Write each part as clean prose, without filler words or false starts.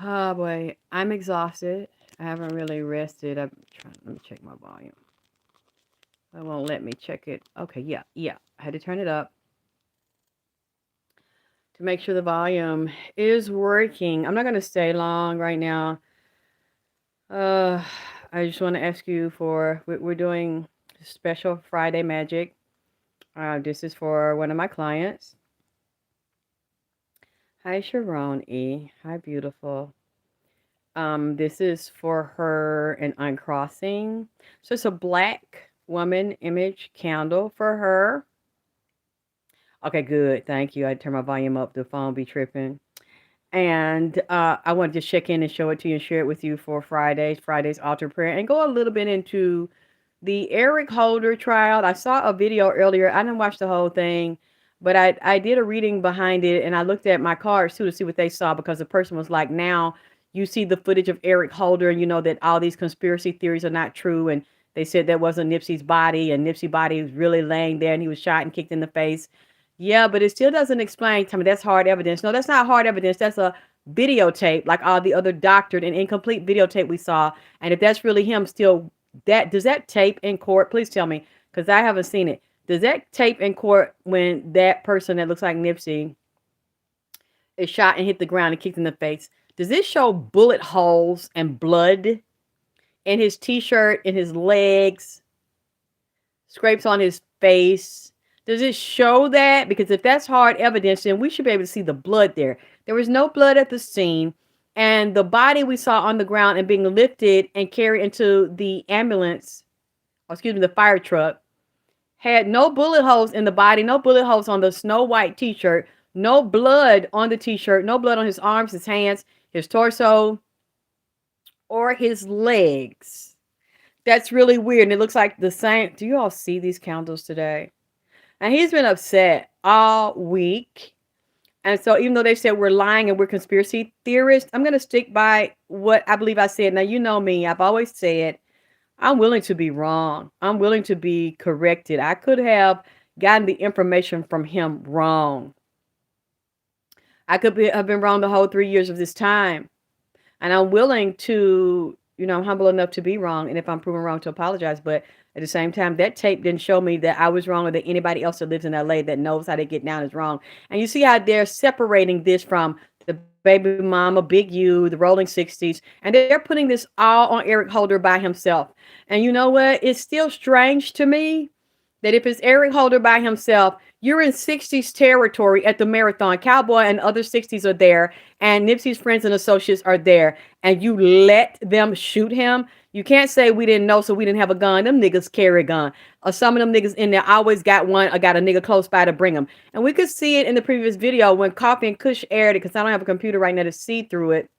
Oh boy, I'm exhausted. I haven't really rested. Let me check my volume. It won't let me check it. Okay, yeah, yeah. I had to turn it up to make sure the volume is working. I'm not gonna stay long right now. Uh, I just want to ask you for we're doing special Friday magic. This is for one of my clients. Hi, Sharon E. Hi, beautiful. This is for her and uncrossing. So it's a black woman image candle for her. Okay, good. Thank you. I turn my volume up. The phone be tripping. And I want to just check in and show it to you and share it with you for Friday's altar prayer, and go a little bit into the Eric Holder trial. I saw a video earlier. I didn't watch the whole thing, but I did a reading behind it, and I looked at my cards too to see what they saw, because the person was like, now you see the footage of Eric Holder, and you know that all these conspiracy theories are not true. And they said that wasn't Nipsey's body, and Nipsey's body was really laying there, and he was shot and kicked in the face. Yeah, but it still doesn't explain to me that's hard evidence. No, that's not hard evidence. That's a videotape, like all the other doctored and incomplete videotape we saw. And if that's really him, still, that does that tape in court? Please tell me, because I haven't seen it. Does that tape in court when that person that looks like Nipsey is shot and hit the ground and kicked in the face? Does this show bullet holes and blood in his t-shirt, in his legs, scrapes on his face? Does it show that? Because if that's hard evidence, then we should be able to see the blood there. There was no blood at the scene. And the body we saw on the ground and being lifted and carried into the ambulance, or excuse me, the fire truck, had no bullet holes in the body, no bullet holes on the snow white t-shirt, no blood on the t-shirt, no blood on his arms, his hands, his torso, or his legs. That's really weird. And it looks like the same. Do you all see these candles today? And he's been upset all week. And so even though they said we're lying and we're conspiracy theorists, I'm going to stick by what I believe I said. Now, you know me. I've always said I'm willing to be wrong. I'm willing to be corrected. I could have gotten the information from him wrong. Have been wrong the whole 3 years of this time. And I'm willing to, I'm humble enough to be wrong. And if I'm proven wrong, to apologize. But at the same time, that tape didn't show me that I was wrong, or that anybody else that lives in LA that knows how to get down is wrong. And you see how they're separating this from the Baby Mama, Big U, the Rolling 60s. And they're putting this all on Eric Holder by himself. And you know what? It's still strange to me that if it's Eric Holder by himself, you're in 60s territory at the marathon. Cowboy and other 60s are there, and Nipsey's friends and associates are there, and you let them shoot him. You can't say we didn't know, so we didn't have a gun. Them niggas carry a gun. Or some of them niggas in there always got one, or got a nigga close by to bring them. And we could see it in the previous video when Coffee and Kush aired it, because I don't have a computer right now to see through it.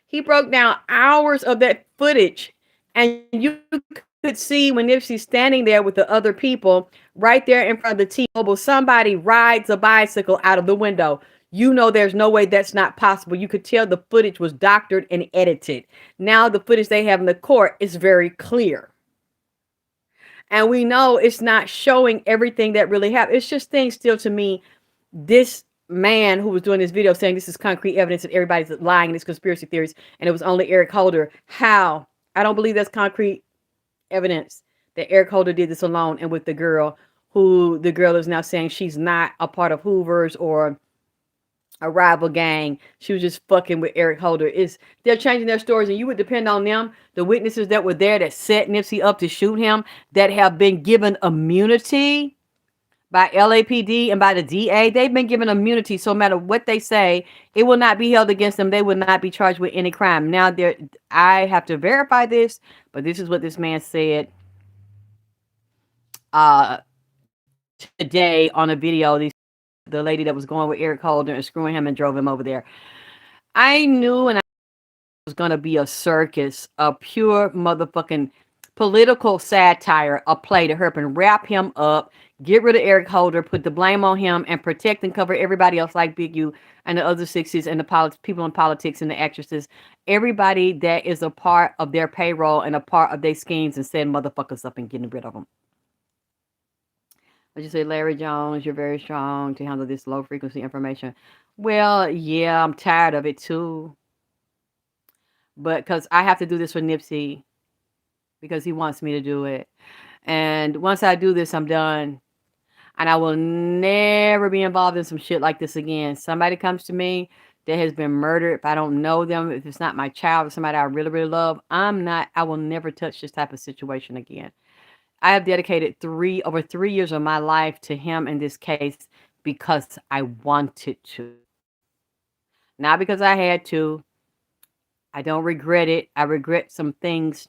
He broke down hours of that footage, and you could see when Nipsey's standing there with the other people right there in front of the T-Mobile. Somebody rides a bicycle out of the window. You know there's no way that's not possible. You could tell the footage was doctored and edited. Now the footage they have in the court is very clear. And we know it's not showing everything that really happened. It's just things still, to me, this man who was doing this video saying this is concrete evidence that everybody's lying and it's conspiracy theories and it was only Eric Holder. How? I don't believe that's concrete evidence that Eric Holder did this alone and with the girl, who the girl is now saying she's not a part of Hoover's or a rival gang. She was just fucking with Eric Holder. They're changing their stories, and you would depend on them, the witnesses that were there that set Nipsey up to shoot him, that have been given immunity by LAPD and by the DA. They've been given immunity, so no matter what they say, it will not be held against them. They will not be charged with any crime. Now, I have to verify this, but this is what this man said today on a video. The lady that was going with Eric Holder and screwing him and drove him over there. I knew, and I was going to be a circus, a pure motherfucking political satire, a play to help and wrap him up, get rid of Eric Holder, put the blame on him, and protect and cover everybody else like Big U and the other 60s and the people in politics and the actresses. Everybody that is a part of their payroll and a part of their schemes, and setting motherfuckers up and getting rid of them. I just say, Larry Jones, you're very strong to handle this low frequency information. Well, yeah, I'm tired of it too. but because I have to do this for Nipsey because he wants me to do it. And once I do this, I'm done. And I will never be involved in some shit like this again. Somebody comes to me that has been murdered. If I don't know them, if it's not my child or somebody I really, really love, I will never touch this type of situation again. I have dedicated over 3 years of my life to him in this case because I wanted to. Not because I had to. I don't regret it. I regret some things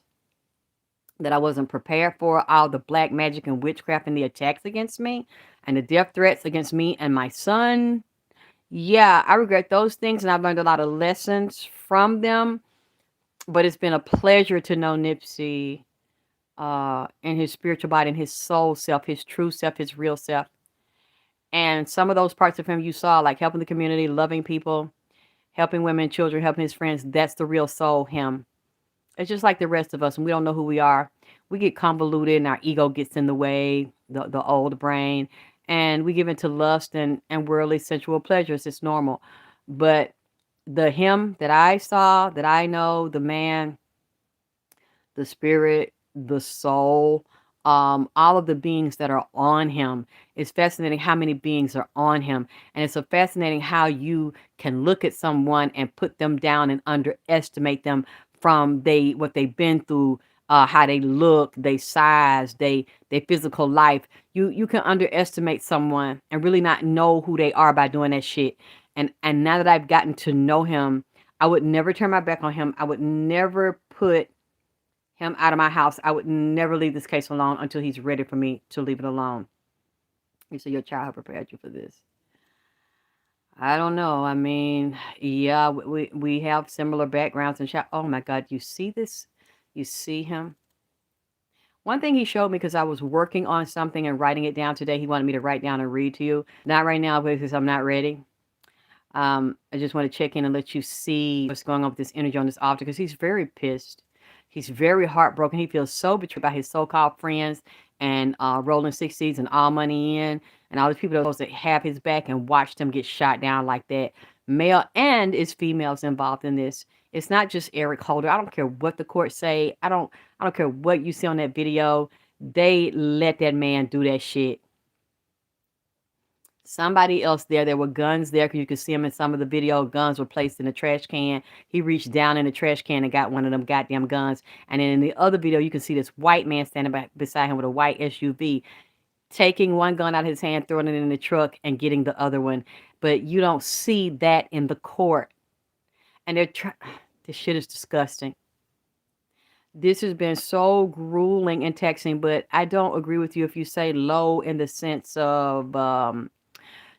that I wasn't prepared for, all the black magic and witchcraft and the attacks against me and the death threats against me and my son. Yeah, I regret those things and I've learned a lot of lessons from them. But it's been a pleasure to know Nipsey in his spiritual body and his soul self, his true self, his real self. And some of those parts of him you saw, like helping the community, loving people, helping women, children, helping his friends, that's the real soul him. It's just like the rest of us, and we don't know who we are. We get convoluted, and our ego gets in the way, the old brain, and we give into lust and worldly sensual pleasures. It's normal. But the him that I saw, that I know, the man, the spirit, the soul, all of the beings that are on him. It's fascinating how many beings are on him. And it's so fascinating how you can look at someone and put them down and underestimate them from what they've been through, how they look, they size, they physical life. You can underestimate someone and really not know who they are by doing that shit. And now that I've gotten to know him, I would never turn my back on him. I would never put him out of my house. I would never leave this case alone until he's ready for me to leave it alone. You say your child prepared you for this. I don't know. I mean, yeah, we have similar backgrounds and child. Oh my God, you see this? You see him? One thing he showed me because I was working on something and writing it down today. He wanted me to write down and read to you. Not right now because I'm not ready. I just want to check in and let you see what's going on with this energy on this altar because he's very pissed. He's very heartbroken. He feels so betrayed by his so-called friends and rolling 60s and all money in and all these people that are supposed to have his back and watched him get shot down like that. Male and is females involved in this. It's not just Eric Holder. I don't care what the court say. I don't care what you see on that video. They let that man do that shit. Somebody else there were guns there because you could see him in some of the video. Guns were placed in the trash can. He reached down in the trash can and got one of them goddamn guns. And then in the other video, you can see this white man standing beside him with a white SUV, taking one gun out of his hand, throwing it in the truck, and getting the other one. But you don't see that in the court. And this shit is disgusting. This has been so grueling and taxing, but I don't agree with you if you say low in the sense of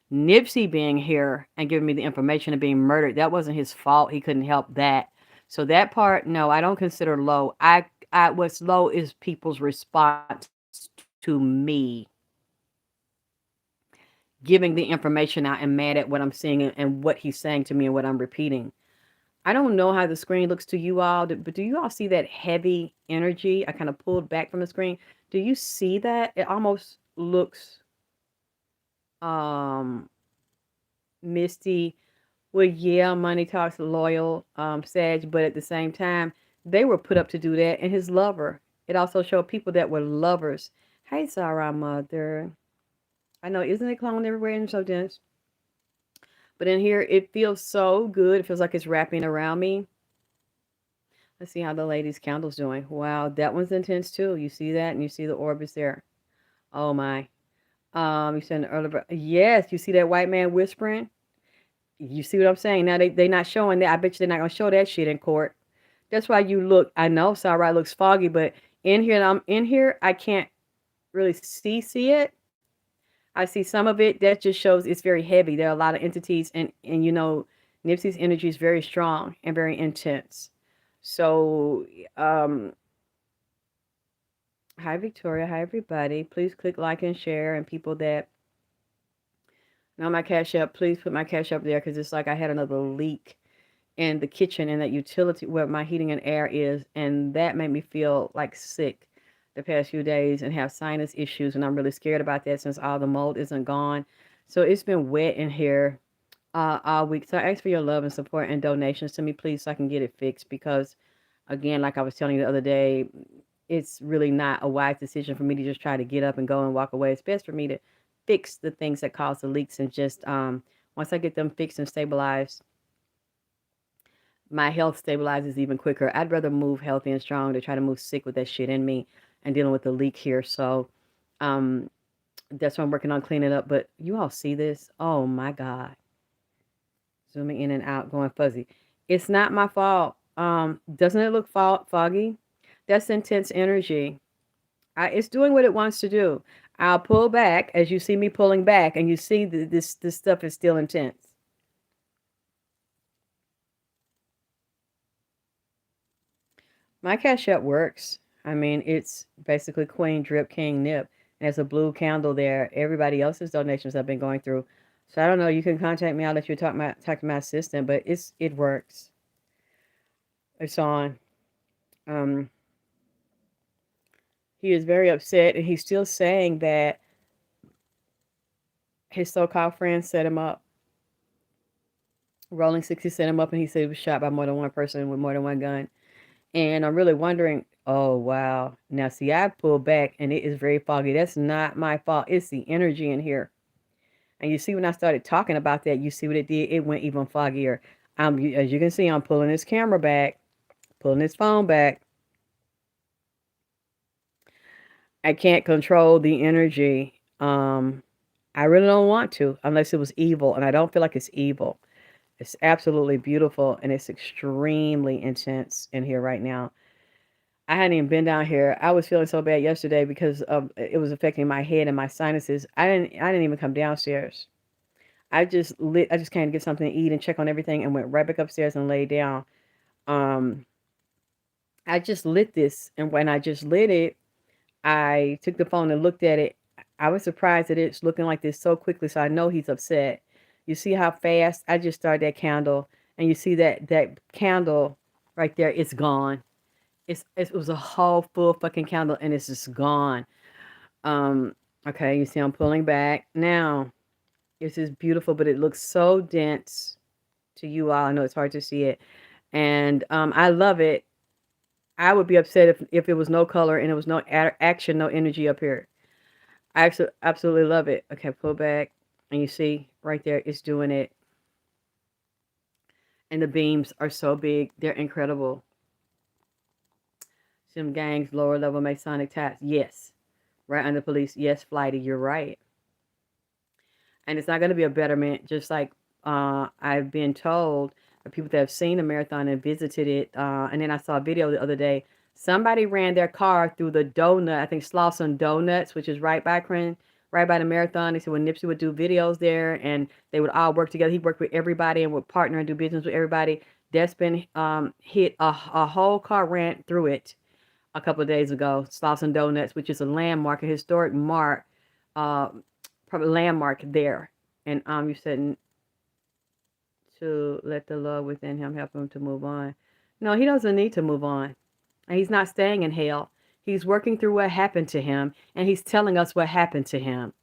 Nipsey being here and giving me the information of being murdered. That wasn't his fault. He couldn't help that. So that part, no, I don't consider low. What's low is people's response to me giving the information out and mad at what I'm seeing and what he's saying to me and what I'm repeating. I don't know how the screen looks to you all, but do you all see that heavy energy? I kind of pulled back from the screen. Do you see that? It almost looks um misty. Well, yeah, money talks loyal, Sag, but at the same time, they were put up to do that. And his lover. It also showed people that were lovers. Hey, Sarah, mother. I know, isn't it cloned everywhere and so dense? But in here, it feels so good. It feels like it's wrapping around me. Let's see how the lady's candle's doing. Wow, that one's intense too. You see that, and you see the orbits there. Oh my. You said earlier. Yes, you see that white man whispering. You see what I'm saying? Now they not showing that. I bet you they're not gonna show that shit in court. That's why you look. I know Sarai looks foggy, but in here, I'm in here. I can't really see it. I see some of it. That just shows it's very heavy. There are a lot of entities, and you know, Nipsey's energy is very strong and very intense. So, hi Victoria, hi everybody. Please click like and share, and people that know my Cash App, please put my Cash App there because it's like I had another leak in the kitchen in that utility where my heating and air is, and that made me feel like sick the past few days and have sinus issues, and I'm really scared about that since all the mold isn't gone. So it's been wet in here all week. So I ask for your love and support and donations to me, please, so I can get it fixed because Again, like I was telling you the other day, it's really not a wise decision for me to just try to get up and go and walk away. It's best for me to fix the things that cause the leaks and just once I get them fixed and stabilized, my health stabilizes even quicker. I'd rather move healthy and strong to try to move sick with that shit in me and dealing with the leak here. So um, that's what I'm working on cleaning up. But you all see this? Oh my God. Zooming in and out, going fuzzy. It's not my fault. Doesn't it look foggy? That's intense energy. It's doing what it wants to do. I'll pull back as you see me pulling back, and you see this stuff is still intense. My Cash App works. I mean, it's basically Queen Drip King Nip. And there's a blue candle there. Everybody else's donations I've been going through. So I don't know. You can contact me. I'll let you talk to my assistant, but it works. It's on. Um, he is very upset, and he's still saying that his so-called friends set him up. Rolling 60 set him up, and he said he was shot by more than one person with more than one gun. And I'm really wondering, oh, wow. Now, see, I pulled back, and it is very foggy. That's not my fault. It's the energy in here. And you see, when I started talking about that, you see what it did? It went even foggier. As you can see, I'm pulling this camera back, pulling this phone back. I can't control the energy. I really don't want to, unless it was evil, and I don't feel like it's evil. It's absolutely beautiful, and it's extremely intense in here right now. I hadn't even been down here. I was feeling so bad yesterday because of it was affecting my head and my sinuses. I didn't even come downstairs. I just came to get something to eat and check on everything and went right back upstairs and laid down. Um I just lit this, and when I just lit it, I took the phone and looked at it. I was surprised that it's looking like this so quickly, so I know he's upset. You see how fast I just started that candle, and you see that candle right there, it's gone. It was a whole full fucking candle, and it's just gone. Um, okay, you see I'm pulling back. Now, this is beautiful, but it looks so dense to you all. I know it's hard to see it. And I love it. I would be upset if it was no color and it was no action, no energy up here. I actually absolutely love it. Okay, pull back. And you see right there, it's doing it. And the beams are so big. They're incredible. Some gangs, lower level Masonic ties. Yes. Right under police. Yes, Flighty, you're right. And it's not going to be a betterment, just like I've been told by people that have seen the marathon and visited it. And then I saw a video the other day. Somebody ran their car through the donut, I think Slauson Donuts, which is right by the marathon. They said when Nipsey would do videos there and they would all work together. He worked with everybody and would partner and do business with everybody. That's been hit. A whole car ran through it a couple of days ago. Slauson Donuts, which is a landmark, a historic mark. Uh, Probably landmark there. And you said to let the love within him help him to move on. No, he doesn't need to move on. And he's not staying in hell. He's working through what happened to him, and he's telling us what happened to him.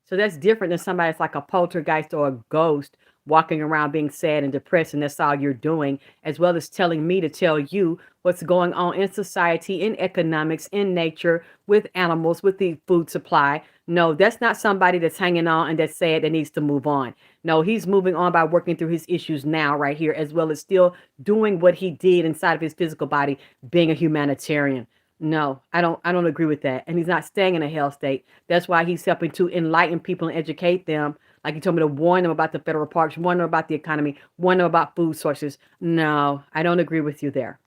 So that's different than somebody that's like a poltergeist or a ghost walking around being sad and depressed, and that's all you're doing, as well as telling me to tell you what's going on in society, in economics, in nature, with animals, with the food supply. No, that's not somebody that's hanging on and that's sad that needs to move on. No, he's moving on by working through his issues now, right here, as well as still doing what he did inside of his physical body, being a humanitarian. No, I don't agree with that. And he's not staying in a hell state. That's why he's helping to enlighten people and educate them. Like he told me to warn them about the federal parks, warn them about the economy, warn them about food sources. No, I don't agree with you there.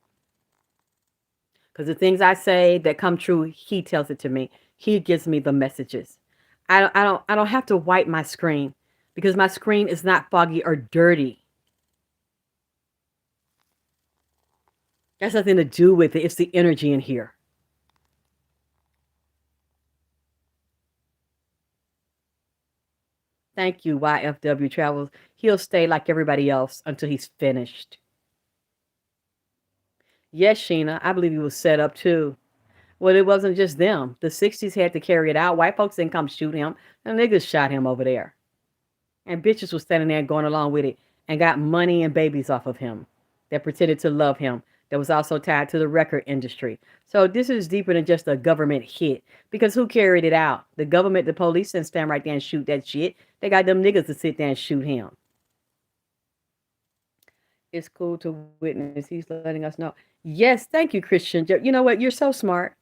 Because the things I say that come true, he tells it to me. He gives me the messages. I don't have to wipe my screen because my screen is not foggy or dirty. That's nothing to do with it. It's the energy in here. Thank you, YFW Travels. He'll stay like everybody else until he's finished. Yes, Sheena, I believe he was set up too. Well, it wasn't just them. The 60s had to carry it out. White folks didn't come shoot him. The niggas shot him over there. And bitches was standing there going along with it and got money and babies off of him that pretended to love him. that was also tied to the record industry. So this is deeper than just a government hit. Because who carried it out? The government, the police didn't stand right there and shoot that shit. They got them niggas to sit there and shoot him. It's cool to witness. He's letting us know. Yes, thank you, Christian. You know what? You're so smart.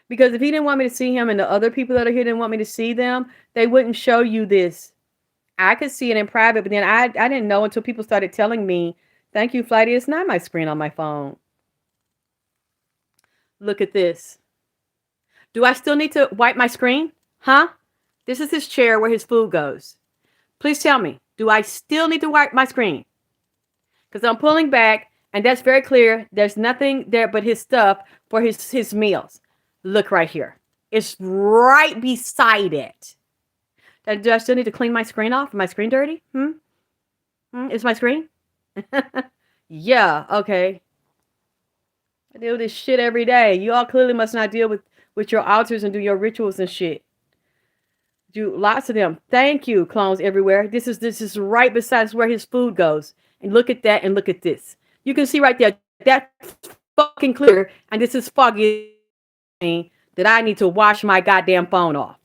Because if he didn't want me to see him and the other people that are here didn't want me to see them, they wouldn't show you this. I could see it in private, but then I didn't know until people started telling me, thank you, Flighty, it's not my screen on my phone. Look at this. Do I still need to wipe my screen? Huh? This is his chair where his food goes. Please tell me, do I still need to wipe my screen? Because I'm pulling back, and that's very clear. There's nothing there but his stuff for his meals. Look right here. It's right beside it. Do I still need to clean my screen off? Is my screen dirty? Is my screen? Yeah, okay. I deal with this shit every day. You all clearly must not deal with your altars and do your rituals and shit. Do lots of them. Thank you, clones everywhere. This is right beside where his food goes. And look at that and look at this. You can see right there. That's fucking clear. And this is foggy that I need to wash my goddamn phone off.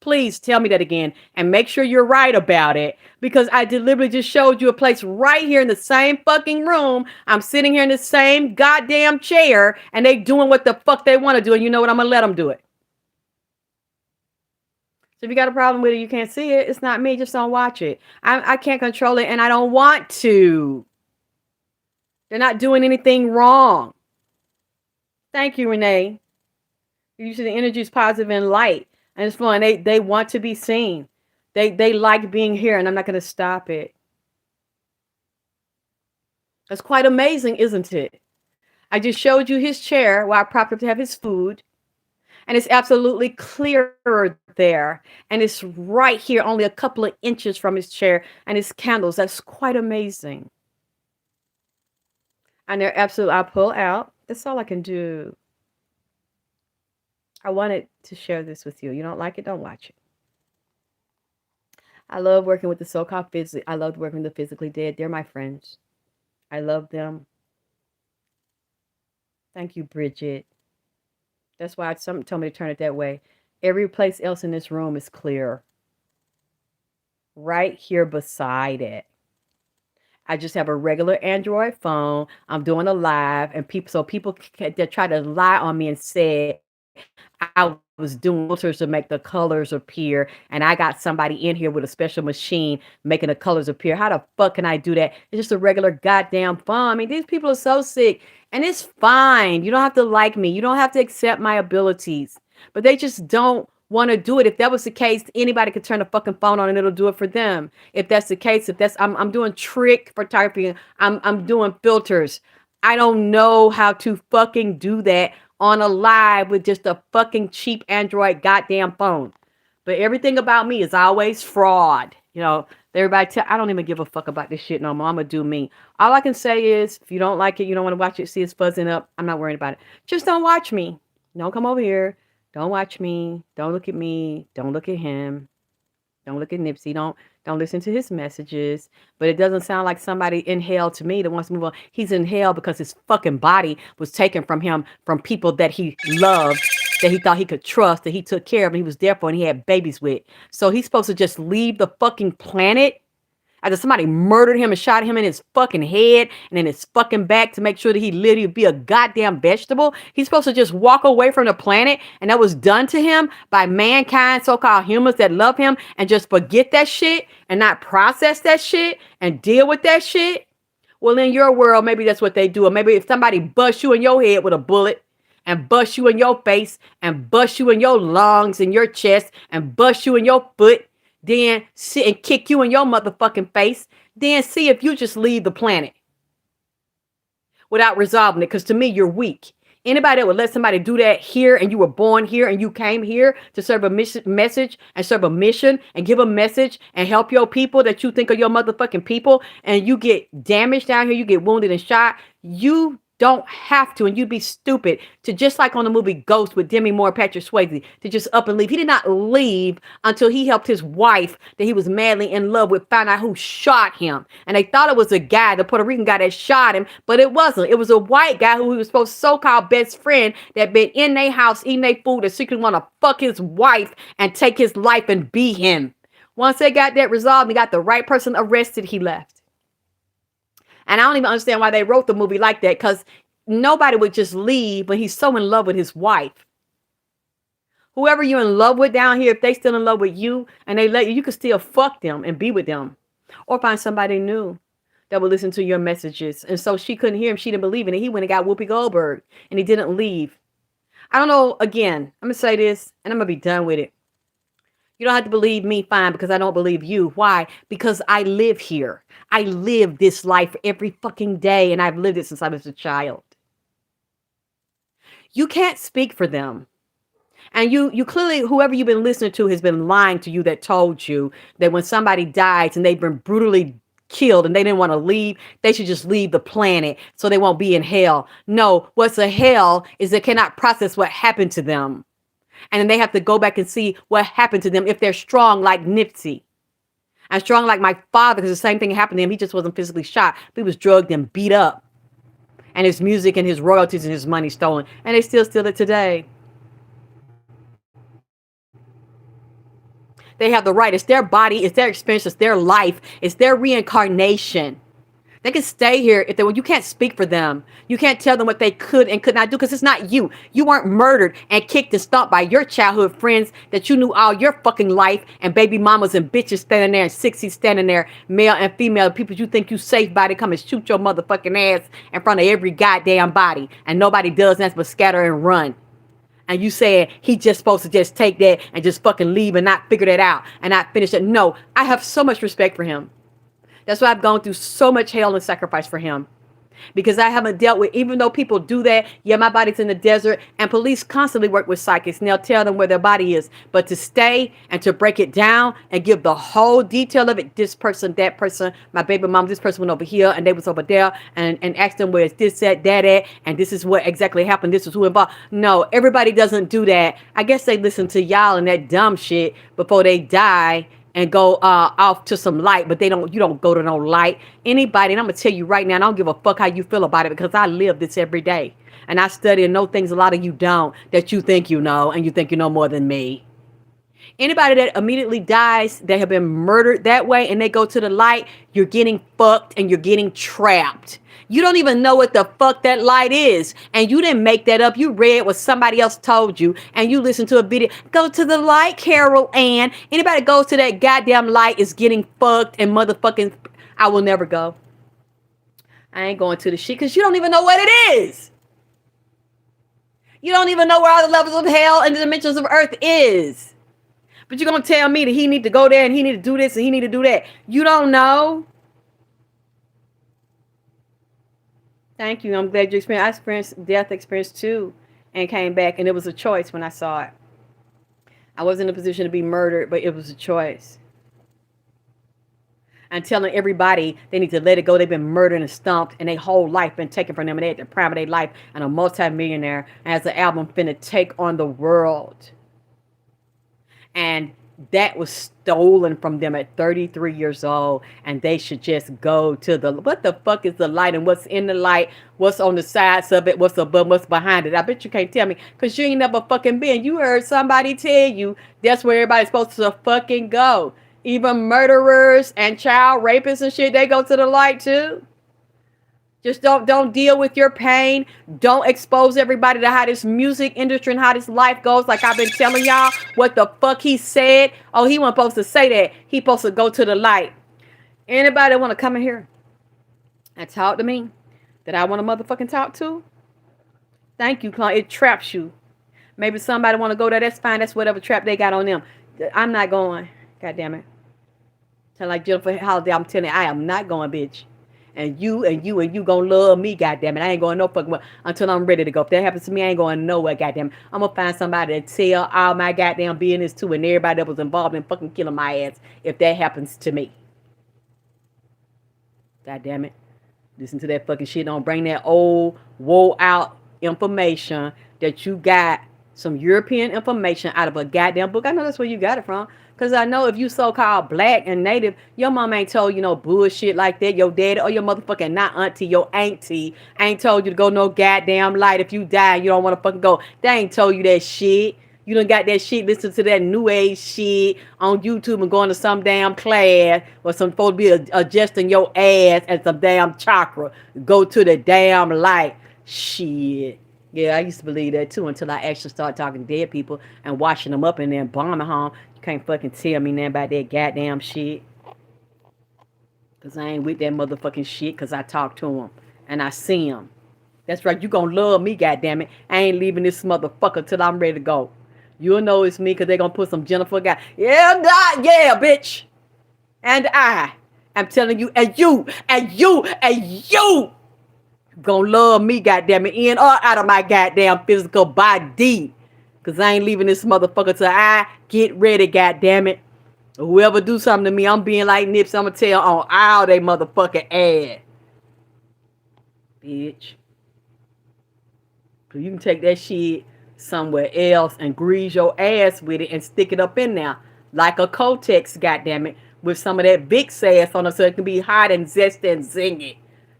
Please tell me that again and make sure you're right about it, because I deliberately just showed you a place right here in the same fucking room. I'm sitting here in the same goddamn chair and they doing what the fuck they want to do. And you know what? I'm going to let them do it. So if you got a problem with it, you can't see it. It's not me. Just don't watch it. I can't control it and I don't want to. They're not doing anything wrong. Thank you, Renee. Usually the energy is positive and light. And it's fun. They want to be seen. They like being here, and I'm not going to stop it. That's quite amazing, isn't it? I just showed you his chair where I propped up to have his food. And it's absolutely clear there. And it's right here, only a couple of inches from his chair and his candles. That's quite amazing. And they're absolutely, I'll pull out. That's all I can do. I wanted to share this with you. You don't like it? Don't watch it. I love working with the so-called I love working with the physically dead. They're my friends. I love them. Thank you, Bridget. That's why someone told me to turn it that way. Every place else in this room is clear. Right here beside it. I just have a regular Android phone. I'm doing a live, and people they try to lie on me and say I was doing filters to make the colors appear, and I got somebody in here with a special machine making the colors appear. How the fuck can I do that? It's just a regular goddamn phone. I mean, these people are so sick, and it's fine. You don't have to like me. You don't have to accept my abilities, but they just don't want to do it. If that was the case, anybody could turn a fucking phone on and it'll do it for them. If that's the case, I'm doing trick photography, I'm doing filters. I don't know how to fucking do that on a live with just a fucking cheap Android goddamn phone. But everything about me is always fraud. You know, everybody I don't even give a fuck about this shit no more. I'm gonna do me. All I can say is, if you don't like it, you don't want to watch it, see it's fuzzing up, I'm not worried about it. Just don't watch me. Don't come over here. Don't watch me. Don't look at me. Don't look at him. Don't look at Nipsey. Don't listen to his messages. But it doesn't sound like somebody in hell to me that wants to move on. He's in hell because his fucking body was taken from him, from people that he loved, that he thought he could trust, that he took care of, and he was there for, and he had babies with. So he's supposed to just leave the fucking planet after somebody murdered him and shot him in his fucking head and in his fucking back to make sure that he literally be a goddamn vegetable. He's supposed to just walk away from the planet, and that was done to him by mankind, so-called humans that love him, and just forget that shit and not process that shit and deal with that shit. Well, in your world, maybe that's what they do. Or maybe if somebody busts you in your head with a bullet and bust you in your face and bust you in your lungs and your chest and bust you in your foot, then sit and kick you in your motherfucking face, then see if you just leave the planet without resolving it. Because to me, you're weak. Anybody that would let somebody do that here, and you were born here and you came here to serve a message and serve a mission and give a message and help your people that you think are your motherfucking people, and you get damaged down here, you get wounded and shot, you don't have to, and you'd be stupid to, just like on the movie Ghost with Demi Moore and Patrick Swayze, to just up and leave. He did not leave until he helped his wife that he was madly in love with find out who shot him. And they thought it was a guy, the Puerto Rican guy that shot him, but it wasn't. It was a white guy who he was supposed to so-called best friend that been in their house eating their food and secretly want to fuck his wife and take his life and be him. Once they got that resolved and got the right person arrested, he left. And I don't even understand why they wrote the movie like that, because nobody would just leave when he's so in love with his wife. Whoever you're in love with down here, if they still in love with you and they let you, you can still fuck them and be with them. Or find somebody new that would listen to your messages. And so she couldn't hear him. She didn't believe in it. He went and got Whoopi Goldberg and he didn't leave. I don't know. Again, I'm going to say this and I'm going to be done with it. You don't have to believe me, fine, because I don't believe you. Why? Because I live here. I live this life every fucking day, and I've lived it since I was a child. You can't speak for them. And you clearly, whoever you've been listening to has been lying to you that told you that when somebody dies and they've been brutally killed and they didn't want to leave, they should just leave the planet so they won't be in hell. No, what's a hell is they cannot process what happened to them. And then they have to go back and see what happened to them if they're strong like Nipsey. And strong like my father, because the same thing happened to him. He just wasn't physically shot, but he was drugged and beat up. And his music and his royalties and his money stolen. And they still steal it today. They have the right. It's their body. It's their experience. It's their life. It's their reincarnation. They can stay here if they want. You can't speak for them. You can't tell them what they could and could not do because it's not you. You weren't murdered and kicked and stomped by your childhood friends that you knew all your fucking life, and baby mamas and bitches standing there and 60s standing there, male and female, people you think you safe by to come and shoot your motherfucking ass in front of every goddamn body. And nobody does nothing but scatter and run. And you saying he just supposed to just take that and just fucking leave and not figure that out and not finish it. No, I have so much respect for him. That's why I've gone through so much hell and sacrifice for him. Because I haven't dealt with, even though people do that, yeah, my body's in the desert, and police constantly work with psychics, and they'll tell them where their body is. But to stay and to break it down and give the whole detail of it, this person, that person, my baby mom, this person went over here, and they was over there, and ask them where is this at, that at, and this is what exactly happened, this is who involved. No, everybody doesn't do that. I guess they listen to y'all and that dumb shit before they die and go off to some light, but you don't go to no light. Anybody, and I'm gonna tell you right now, and I don't give a fuck how you feel about it, because I live this every day. And I study and know things a lot of you don't, that you think you know, and you think you know more than me. Anybody that immediately dies, they have been murdered that way, and they go to the light, you're getting fucked and you're getting trapped. You don't even know what the fuck that light is. And you didn't make that up. You read what somebody else told you. And you listened to a video. Go to the light, Carol Ann. Anybody goes to that goddamn light is getting fucked and motherfucking... I will never go. I ain't going to the shit because you don't even know what it is. You don't even know where all the levels of hell and the dimensions of earth is. But you're going to tell me that he need to go there and he need to do this and he need to do that. You don't know. Thank you. I'm glad you experienced. I experienced death experience too and came back, and it was a choice when I saw it. I wasn't in a position to be murdered, but it was a choice. And telling everybody they need to let it go. They've been murdered and stomped, and their whole life been taken from them, and they had the prime of their life, and a multi-millionaire has an album finna take on the world. And that was stolen from them at 33 years old, and they should just go to the... What the fuck is the light, and what's in the light? What's on the sides of it? What's above? What's behind it? I bet you can't tell me, because you ain't never fucking been. You heard somebody tell you that's where everybody's supposed to fucking go. Even murderers and child rapists and shit, they go to the light too. Just don't deal with your pain. Don't expose everybody to how this music industry and how this life goes. Like I've been telling y'all what the fuck he said. Oh, he wasn't supposed to say that. He supposed to go to the light. Anybody want to come in here and talk to me that I want to motherfucking talk to? Thank you, Clint. It traps you. Maybe somebody want to go there. That's fine. That's whatever trap they got on them. I'm not going. God damn it. Sound like Jennifer Holiday. I'm telling you, I am not going, bitch. And you gonna love me, goddamn it. I ain't going no fucking way until I'm ready to go. If that happens to me, I ain't going nowhere, goddamn it. I'm gonna find somebody to tell all my goddamn business to, and everybody that was involved in fucking killing my ass if that happens to me. God damn it. Listen to that fucking shit. Don't bring that old, woe out information that you got some European information out of a goddamn book. I know that's where you got it from. Because I know if you so-called black and native, your mom ain't told you no bullshit like that. Your daddy or your motherfucking not auntie, your auntie ain't told you to go no goddamn light. If you die, you don't want to fucking go. They ain't told you that shit. You done got that shit, listen to that new age shit on YouTube and going to some damn class or some supposed to be adjusting your ass and some damn chakra. Go to the damn light. Shit. Yeah, I used to believe that too until I actually started talking to dead people and washing them up and then bombing home. You can't fucking tell me nothing about that goddamn shit. Because I ain't with that motherfucking shit because I talk to them and I see them. That's right, you gonna love me, goddammit. I ain't leaving this motherfucker till I'm ready to go. You'll know it's me because they're gonna put some Jennifer guy. Yeah, yeah, bitch. And I am telling you, and you gonna love me, goddammit, in or out of my goddamn physical body. Cause I ain't leaving this motherfucker till I get ready, goddammit. Whoever do something to me, I'm being like Nips, I'm gonna tell on all they motherfucking ass. Bitch. Cause you can take that shit somewhere else and grease your ass with it and stick it up in there like a Kotex, goddammit, with some of that Vicks ass on it so it can be hot and zesty and zingy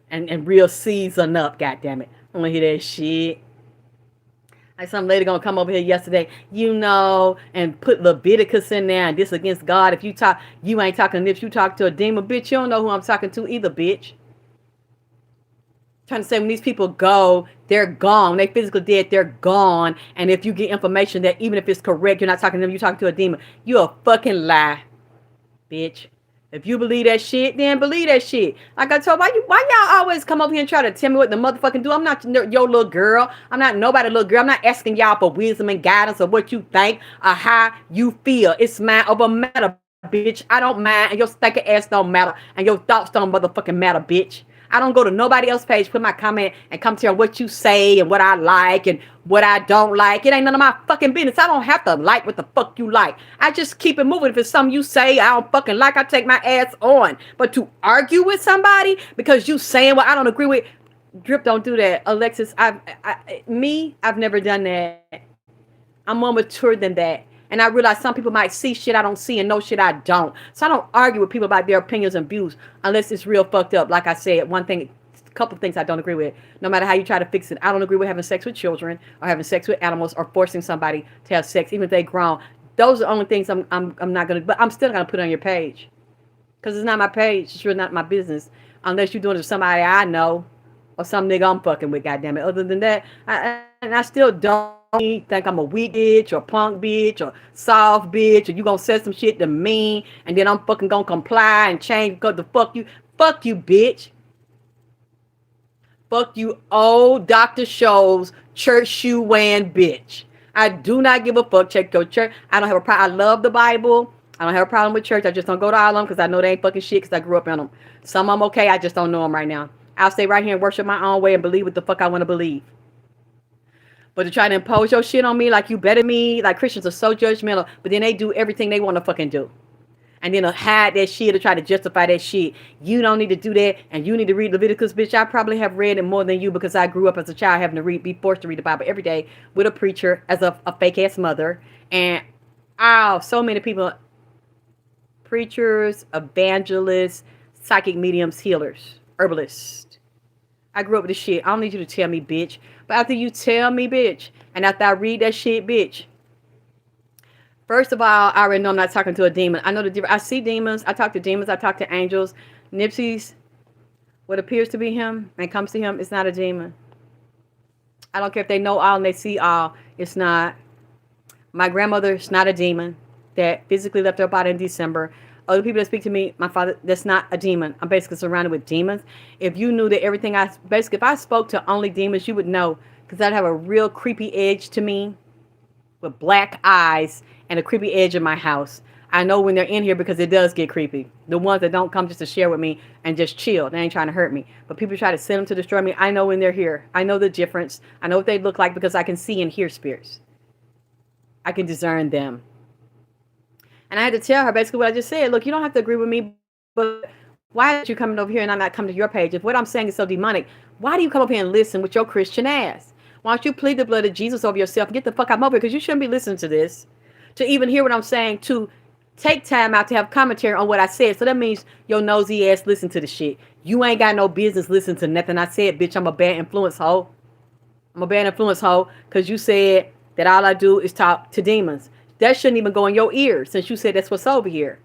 and real season up, goddammit. I wanna hear that shit. Like some lady gonna come over here yesterday, and put Leviticus in there and this against God. If you ain't talking to Nips, you talk to a demon, bitch. You don't know who I'm talking to either, bitch. Trying to say when these people go, they're gone. They physically dead, they're gone. And if you get information that even if it's correct, you're not talking to them, you're talking to a demon. You a fucking lie, bitch. If you believe that shit, then believe that shit. Like I told, why y'all always come up here and try to tell me what the motherfucking do? I'm not your little girl. I'm not nobody little girl. I'm not asking y'all for wisdom and guidance of what you think or how you feel. It's mind over matter, bitch. I don't mind, and your stinking ass don't matter, and your thoughts don't motherfucking matter, bitch. I don't go to nobody else's page, put my comment, and come tell what you say and what I like and what I don't like. It ain't none of my fucking business. I don't have to like what the fuck you like. I just keep it moving. If it's something you say I don't fucking like, I take my ass on. But to argue with somebody because you saying what I don't agree with, Drip, don't do that. Alexis, I've never done that. I'm more mature than that. And I realize some people might see shit I don't see and know shit I don't. So I don't argue with people about their opinions and views unless it's real fucked up. Like I said, a couple of things I don't agree with. No matter how you try to fix it. I don't agree with having sex with children or having sex with animals or forcing somebody to have sex, even if they grown. Those are the only things I'm not going to, but I'm still going to put on your page. Because it's not my page. It's really not my business. Unless you're doing it with somebody I know or some nigga I'm fucking with, goddammit. Other than that, I still don't think I'm a weak bitch or punk bitch or soft bitch or you gonna say some shit to me and then I'm fucking gonna comply and change because the fuck you bitch. Fuck you old Dr. Scholl's church shoe wearing bitch. I do not give a fuck. Check your church. I don't have a problem. I love the Bible. I don't have a problem with church. I just don't go to all of them because I know they ain't fucking shit because I grew up in them. Some of them okay. I just don't know them right now. I'll stay right here and worship my own way and believe what the fuck I want to believe. But to try to impose your shit on me like you better me, like Christians are so judgmental, but then they do everything they want to fucking do. And then hide that shit or try to justify that shit. You don't need to do that, and you need to read Leviticus, bitch. I probably have read it more than you because I grew up as a child having to be forced to read the Bible every day with a preacher as a fake-ass mother. And, so many people, preachers, evangelists, psychic mediums, healers, herbalists. I grew up with this shit. I don't need you to tell me, bitch. But after you tell me, bitch, and after I read that shit, bitch, first of all, I already know I'm not talking to a demon. I know the difference. I see demons. I talk to demons. I talk to angels. Nipsey's, what appears to be him and comes to him, it's not a demon. I don't care if they know all and they see all. It's not. My grandmother's not a demon that physically left her body in December. Other people that speak to me, my father, that's not a demon. I'm basically surrounded with demons. If you knew that everything if I spoke to only demons, you would know. Because I'd have a real creepy edge to me with black eyes and a creepy edge in my house. I know when they're in here because it does get creepy. The ones that don't come just to share with me and just chill. They ain't trying to hurt me. But people try to send them to destroy me. I know when they're here. I know the difference. I know what they look like because I can see and hear spirits. I can discern them. And I had to tell her basically what I just said. Look, you don't have to agree with me, but Why are you coming over here and I'm not coming to your page? If what I'm saying is so demonic, why do you come up here and listen with your Christian ass? Why don't you plead the blood of Jesus over yourself and get the fuck out of over here? Because you shouldn't be listening to this. To even hear what I'm saying, to take time out to have commentary on what I said. So that means your nosy ass listen to the shit. You ain't got no business listening to nothing I said, bitch. I'm a bad influence hoe. I'm a bad influence hoe because you said that all I do is talk to demons. That shouldn't even go in your ears since you said that's what's over here.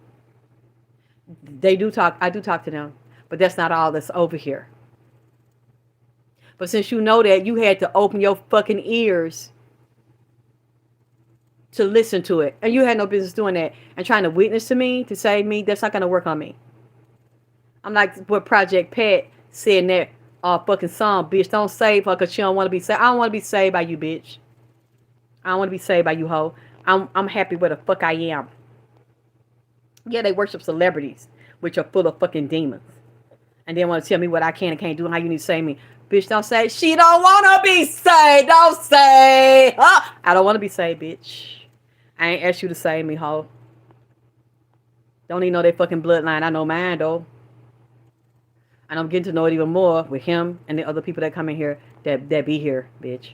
They do talk. I do talk to them, but that's not all that's over here. But since you know that, you had to open your fucking ears to listen to it. And you had no business doing that and trying to witness to me to save me. That's not going to work on me. I'm like what Project Pat said in that fucking song, bitch. Don't save her because she don't want to be saved. I don't want to be saved by you, bitch. I don't want to be saved by you, hoe. I'm happy where the fuck I am. Yeah, they worship celebrities, which are full of fucking demons. And then want to tell me what I can and can't do and how you need to save me. Bitch, don't say, she don't want to be saved. Don't say, huh? I don't want to be saved, bitch. I ain't asked you to save me, hoe. Don't even know their fucking bloodline. I know mine, though. And I'm getting to know it even more with him and the other people that come in here that be here, bitch.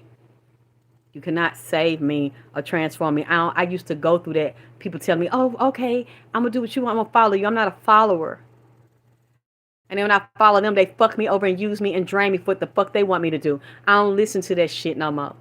You cannot save me or transform me. I used to go through that. People tell me, oh, okay, I'm going to do what you want. I'm going to follow you. I'm not a follower. And then when I follow them, they fuck me over and use me and drain me for what the fuck they want me to do. I don't listen to that shit no more.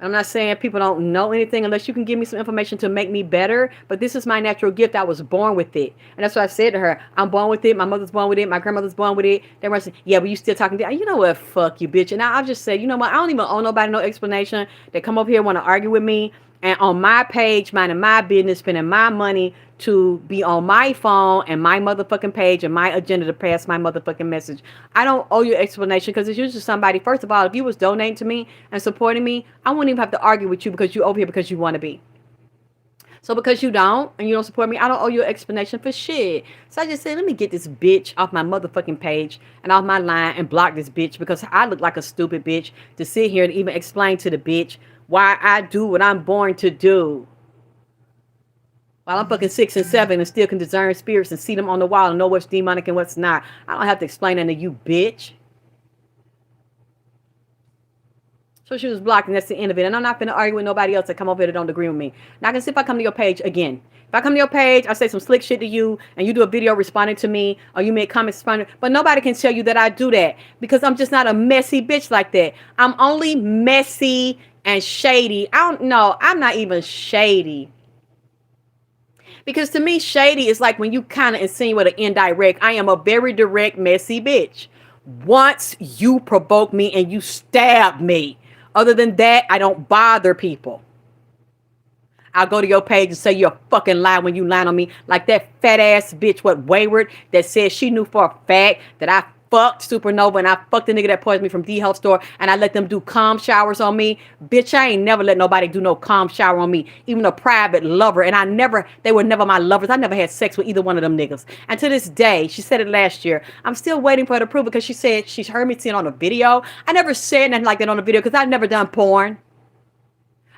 I'm not saying people don't know anything unless you can give me some information to make me better. But this is my natural gift. I was born with it. And that's what I said to her. I'm born with it. My mother's born with it. My grandmother's born with it. They were saying, yeah, but you still talking to, you know what? Fuck you, bitch. And I'll just say, you know what? I don't even owe nobody no explanation. They come over here, want to argue with me. And on my page, minding my business, spending my money to be on my phone and my motherfucking page and my agenda to pass my motherfucking message. I don't owe you explanation because it's usually somebody. First of all, if you was donating to me and supporting me, I wouldn't even have to argue with you because you over here because you want to be. So because you don't and you don't support me, I don't owe you an explanation for shit. So I just said, let me get this bitch off my motherfucking page and off my line and block this bitch because I look like a stupid bitch to sit here and even explain to the bitch why I do what I'm born to do. While I'm fucking 6 and 7 and still can discern spirits and see them on the wall and know what's demonic and what's not. I don't have to explain that to you, bitch. So she was blocked and that's the end of it. And I'm not finna argue with nobody else that come over here that don't agree with me. Now I can see if I come to your page again. If I come to your page, I say some slick shit to you and you do a video responding to me or you make comments responding. But nobody can tell you that I do that because I'm just not a messy bitch like that. I'm only messy and shady. I don't know. I'm not even shady. Because to me, shady is like when you kind of insinuate an indirect. I am a very direct, messy bitch. Once you provoke me and you stab me. Other than that, I don't bother people. I'll go to your page and say you're a fucking lie when you lie on me. Like that fat ass bitch, what, Wayward, that said she knew for a fact that I fucked Supernova and I fucked the nigga that poisoned me from D Health Store and I let them do calm showers on me. Bitch, I ain't never let nobody do no calm shower on me. Even a private lover. And they were never my lovers. I never had sex with either one of them niggas. And to this day, she said it last year, I'm still waiting for her to prove it because she said she's heard me saying on a video. I never said nothing like that on a video because I've never done porn.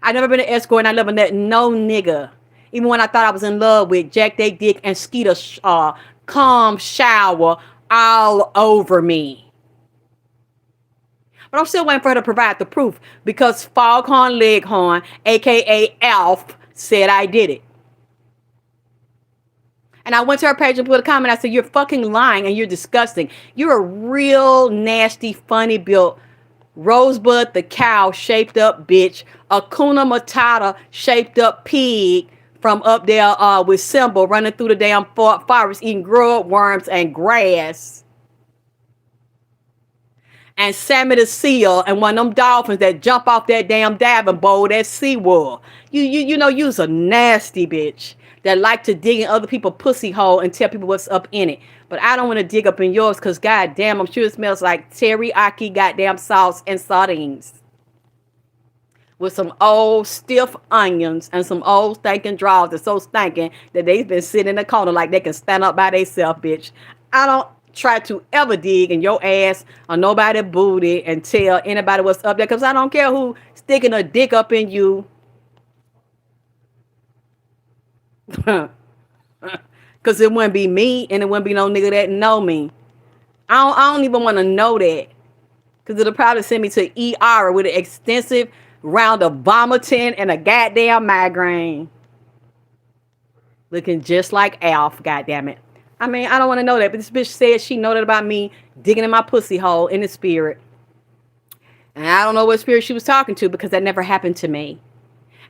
I've never been an escort and I never let no nigga. Even when I thought I was in love with Jack They Dick and Skeeter calm shower all over me. But I'm still waiting for her to provide the proof because Foghorn Leghorn, aka Alf, said I did it. And I went to her page and put a comment. I said, you're fucking lying and you're disgusting. You're a real nasty, funny built Rosebud the cow shaped up bitch. Akuna Matata shaped up pig from up there with Symbol running through the damn forest eating grub worms and grass. And Sammy the seal and one of them dolphins that jump off that damn diving bowl, that SeaWorld. You know, you's a nasty bitch that like to dig in other people's pussy hole and tell people what's up in it. But I don't want to dig up in yours because goddamn, I'm sure it smells like teriyaki goddamn sauce and sardines. With some old stiff onions and some old stinking drawers that's so stinking that they've been sitting in the corner like they can stand up by themselves, bitch. I don't try to ever dig in your ass or nobody booty and tell anybody what's up there because I don't care who sticking a dick up in you. Because it wouldn't be me and it wouldn't be no nigga that know me. I don't even want to know that. Because it'll probably send me to ER with an extensive round of vomiting and a goddamn migraine. Looking just like Alf, goddammit. I mean, I don't want to know that, but this bitch said she know that about me digging in my pussy hole in the spirit. And I don't know what spirit she was talking to because that never happened to me.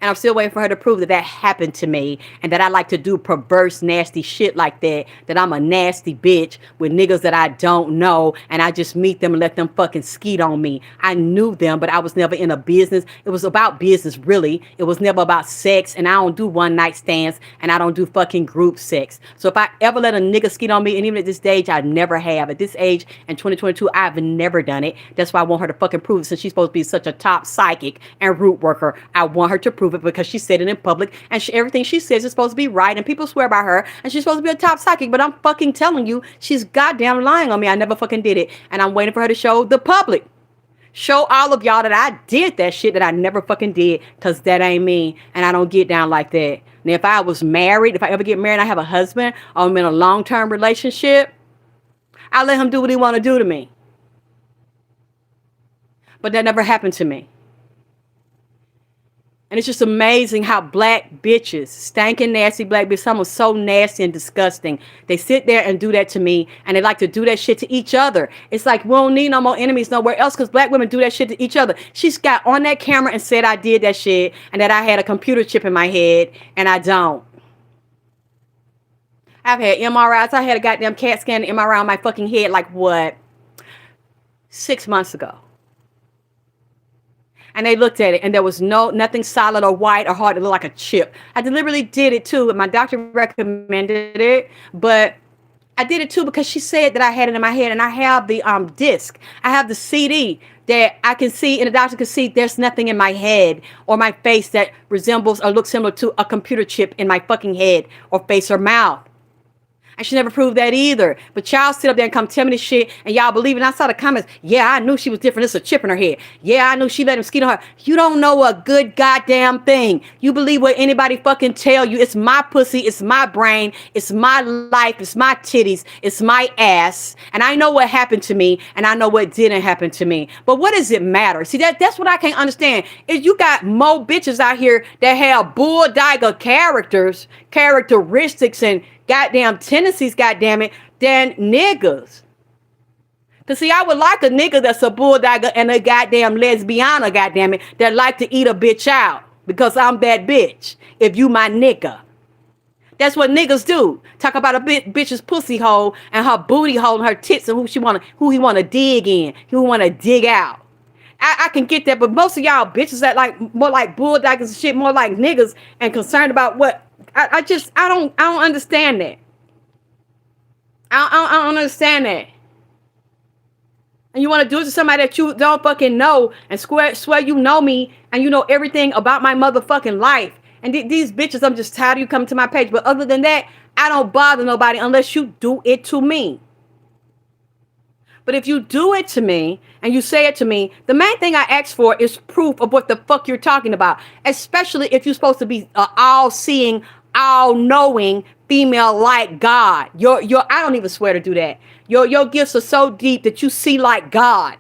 And I'm still waiting for her to prove that that happened to me and that I like to do perverse, nasty shit like that, that I'm a nasty bitch with niggas that I don't know and I just meet them and let them fucking skeet on me. I knew them, but I was never in a business. It was about business, really. It was never about sex, and I don't do one night stands and I don't do fucking group sex. So if I ever let a nigga skeet on me, and even at this age, I never have. At this age, in 2022, I've never done it. That's why I want her to fucking prove it since she's supposed to be such a top psychic and root worker. I want her to prove it because she said it in public and everything she says is supposed to be right and people swear by her and she's supposed to be a top psychic, but I'm fucking telling you she's goddamn lying on me. I never fucking did it, and I'm waiting for her to show the public, show all of y'all that I did that shit that I never fucking did, because that ain't me and I don't get down like that. Now if I was married, if I ever get married and I have a husband or I'm in a long-term relationship, I let him do what he want to do to me, but that never happened to me. And it's just amazing how black bitches, stankin' nasty black bitches, some are so nasty and disgusting. They sit there and do that to me, and they like to do that shit to each other. It's like, we don't need no more enemies nowhere else because black women do that shit to each other. She's got on that camera and said I did that shit and that I had a computer chip in my head, and I don't. I've had MRIs. I had a goddamn CAT scan and MRI on my fucking head like what? 6 months ago. And they looked at it and there was nothing solid or white or hard. It looked like a chip. I deliberately did it too. My doctor recommended it, but I did it too because she said that I had it in my head, and I have the disc. I have the CD that I can see and the doctor can see there's nothing in my head or my face that resembles or looks similar to a computer chip in my fucking head or face or mouth. And she never proved that either. But y'all sit up there and come tell me this shit and y'all believe it. And I saw the comments. Yeah, I knew she was different. It's a chip in her head. Yeah, I knew she let him skeet on her. You don't know a good goddamn thing. You believe what anybody fucking tell you. It's my pussy. It's my brain. It's my life. It's my titties. It's my ass. And I know what happened to me. And I know what didn't happen to me. But what does it matter? See, that's what I can't understand. Is you got more bitches out here that have bulldogger characteristics, and goddamn tendencies, goddamn it, than niggas. Cause see, I would like a nigga that's a bulldogger and a goddamn lesbiana, goddamn it, that like to eat a bitch out because I'm that bitch. If you my nigga, that's what niggas do. Talk about a bitch's pussy hole and her booty hole and her tits and who he wanna dig in, who wanna dig out. I can get that, but most of y'all bitches that like more like bulldoggers and shit, more like niggas, and concerned about what. I don't understand that. I don't understand that. And you want to do it to somebody that you don't fucking know and swear you know me and you know everything about my motherfucking life. And these bitches, I'm just tired of you coming to my page. But other than that, I don't bother nobody unless you do it to me. But if you do it to me and you say it to me, the main thing I ask for is proof of what the fuck you're talking about. Especially if you're supposed to be all-seeing, all-knowing female like God. I don't even swear to do that. Your gifts are so deep that you see like God.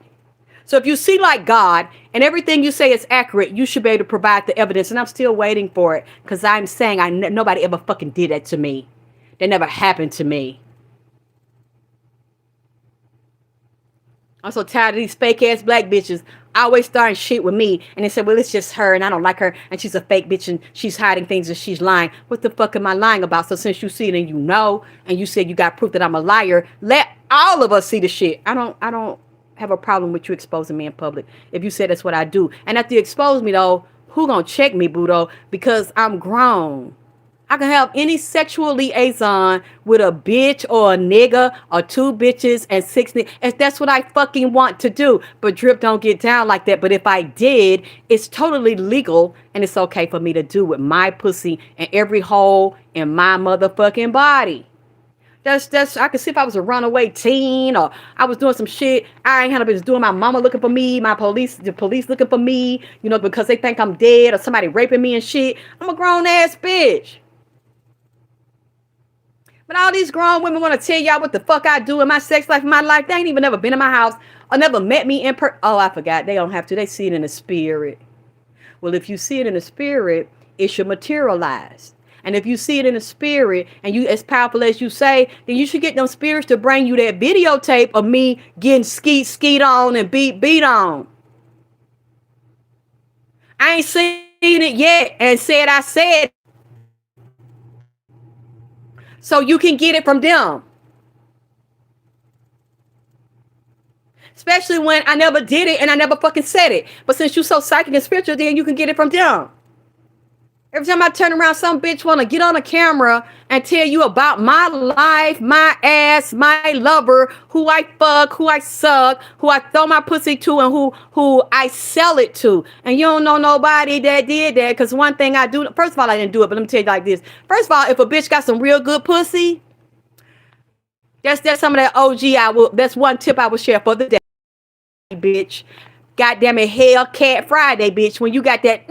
So if you see like God and everything you say is accurate, you should be able to provide the evidence. And I'm still waiting for it because I'm saying nobody ever fucking did that to me. That never happened to me. I'm so tired of these fake ass black bitches always starting shit with me. And they say, well, it's just her and I don't like her. And she's a fake bitch and she's hiding things and she's lying. What the fuck am I lying about? So since you see it and you know, and you said you got proof that I'm a liar, let all of us see the shit. I don't have a problem with you exposing me in public. If you said that's what I do. And after you expose me though, who gonna check me, Budo? Because I'm grown. I can have any sexual liaison with a bitch or a nigga or two bitches and six niggas if that's what I fucking want to do. But Drip don't get down like that. But if I did, it's totally legal and it's okay for me to do with my pussy and every hole in my motherfucking body. That's I could see if I was a runaway teen or I was doing some shit. I ain't had a bitch doing my mama looking for me, the police looking for me, you know, because they think I'm dead or somebody raping me and shit. I'm a grown ass bitch. But all these grown women want to tell y'all what the fuck I do in my sex life, in my life. They ain't even never been in my house or never met me in person. Oh, I forgot. They don't have to. They see it in the spirit. Well, if you see it in the spirit, it should materialize. And if you see it in the spirit and you as powerful as you say, then you should get them spirits to bring you that videotape of me getting skeet on and beat on. I ain't seen it yet and said I said. So you can get it from them. Especially when I never did it and I never fucking said it. But since you so psychic and spiritual, then you can get it from them. Every time I turn around, some bitch want to get on a camera and tell you about my life, my ass, my lover, who I fuck, who I suck, who I throw my pussy to, and who I sell it to. And you don't know nobody that did that. Because one thing I do, first of all, I didn't do it, but let me tell you like this. First of all, if a bitch got some real good pussy, that's some of that OG that's one tip I will share for the day, bitch. Goddamn it, Hellcat Friday, bitch. When you got that,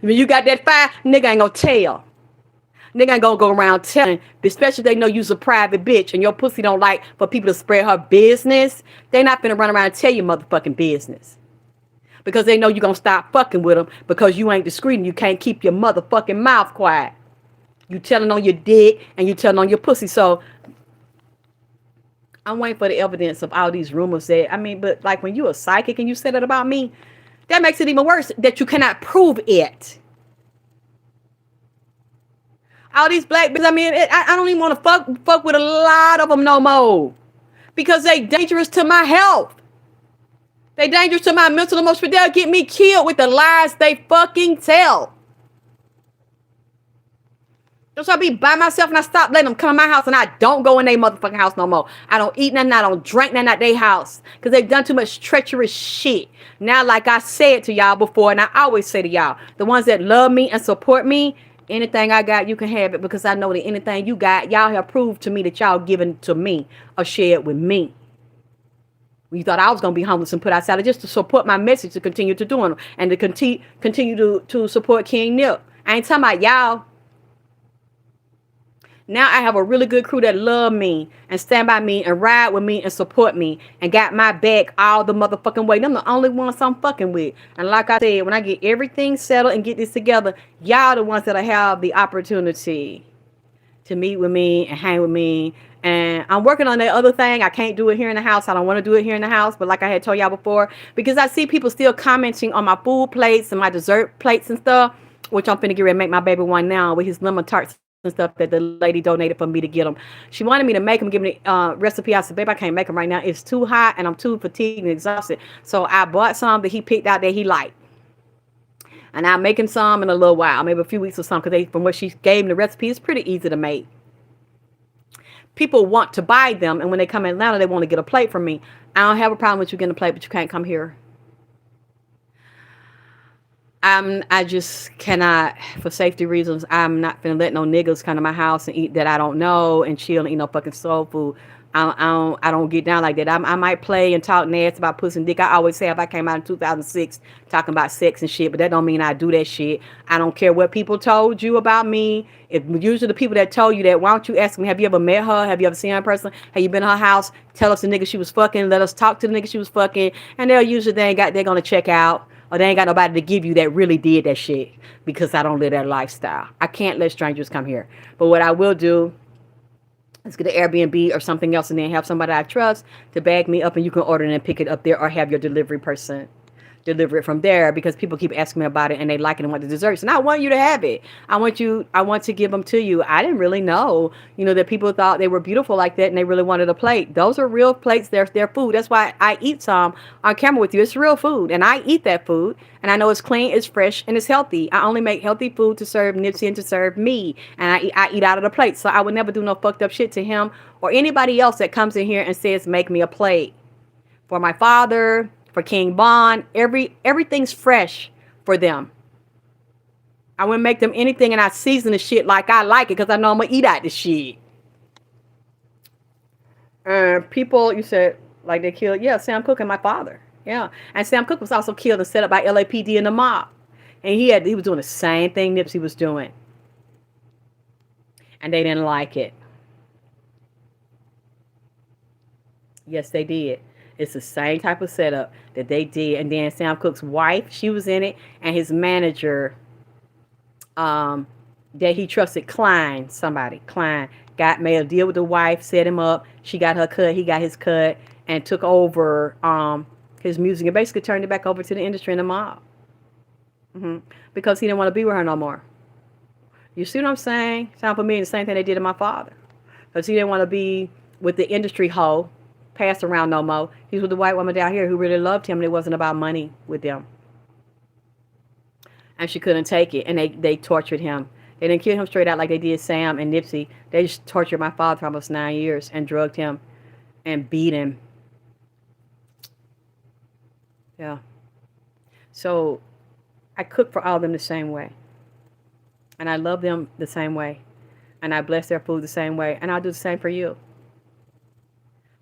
when you got that fire, nigga ain't gonna tell. Nigga ain't gonna go around telling, especially if they know you's a private bitch and your pussy don't like for people to spread her business. They not finna run around and tell you motherfucking business. Because they know you gonna stop fucking with them because you ain't discreet and you can't keep your motherfucking mouth quiet. You telling on your dick and you telling on your pussy. So I'm waiting for the evidence of all these rumors that, but like when you a psychic and you said it about me, that makes it even worse that you cannot prove it. All these black bitches, I don't even want to fuck with a lot of them no more because they dangerous to my health. They dangerous to my mental emotion. They'll get me killed with the lies they fucking tell. So I be by myself and I stop letting them come in my house and I don't go in their motherfucking house no more. I don't eat nothing. I don't drink nothing at their house because they've done too much treacherous shit. Now, like I said to y'all before, and I always say to y'all, the ones that love me and support me, anything I got, you can have it because I know that anything you got, y'all have proved to me that y'all given to me or shared with me. When you thought I was going to be homeless and put outside, just to support my message to continue to doing and to continue to support King Nip. I ain't talking about y'all. Now I have a really good crew that love me and stand by me and ride with me and support me and got my back all the motherfucking way. Them the only ones I'm fucking with. And like I said, when I get everything settled and get this together, y'all the ones that'll have the opportunity to meet with me and hang with me. And I'm working on that other thing. I can't do it here in the house. I don't want to do it here in the house. But like I had told y'all before, because I see people still commenting on my food plates and my dessert plates and stuff, which I'm finna get ready to make my baby one now with his lemon tarts and stuff that the lady donated for me to get them. She wanted me to make them, give me the recipe. I said, babe, I can't make them right now. It's too hot and I'm too fatigued and exhausted. So I bought some that he picked out that he liked. And I'll make him some in a little while, maybe a few weeks or something, because from what she gave me the recipe, it's pretty easy to make. People want to buy them, and when they come in Atlanta, they want to get a plate from me. I don't have a problem with you getting a plate, but you can't come here. I just cannot, for safety reasons, I'm not finna let no niggas come to my house and eat that I don't know and chill and eat no fucking soul food. I don't get down like that. I might play and talk nasty about pussy and dick. I always say if I came out in 2006 talking about sex and shit, but that don't mean I do that shit. I don't care what people told you about me. If usually the people that told you that, why don't you ask me, have you ever met her? Have you ever seen her in person? Have you been in her house? Tell us the nigga she was fucking. Let us talk to the nigga she was fucking. And they're usually they're gonna check out. Or they ain't got nobody to give you that really did that shit because I don't live that lifestyle. I can't let strangers come here. But what I will do is get an Airbnb or something else and then have somebody I trust to bag me up and you can order it and pick it up there or have your delivery person deliver it from there because people keep asking me about it and they like it and want the desserts. And I want you to have it. I want to give them to you. I didn't really know, that people thought they were beautiful like that and they really wanted a plate. Those are real plates. They're their food. That's why I eat some on camera with you. It's real food and I eat that food and I know it's clean, it's fresh, and it's healthy. I only make healthy food to serve Nipsey and to serve me. And I eat out of the plate. So I would never do no fucked up shit to him or anybody else that comes in here and says, make me a plate. For my father, for King Bond, everything's fresh for them. I wouldn't make them anything and I season the shit like I like it because I know I'm going to eat out the shit. People, you said, like they killed, Sam Cooke and my father. Yeah. And Sam Cooke was also killed and set up by LAPD and the mob. And he was doing the same thing Nipsey was doing. and they didn't like it. Yes, they did. It's the same type of setup that they did. And then Sam Cooke's wife, she was in it, and his manager, um, that he trusted, Klein, got made a deal with the wife, set him up. She got her cut, he got his cut, and took over his music and basically turned it back over to the industry and the mob. Because he didn't want to be with her no more. You see what I'm saying? Sound for me the same thing they did to my father. Because he didn't want to be with the industry hoe, passed around no more. He's with the white woman down here who really loved him, and it wasn't about money with them. And she couldn't take it, and they tortured him. They didn't kill him straight out like they did Sam and Nipsey. They just tortured my father for almost 9 years and drugged him and beat him. Yeah. So I cook for all of them the same way. And I love them the same way. And I bless their food the same way. And I'll do the same for you.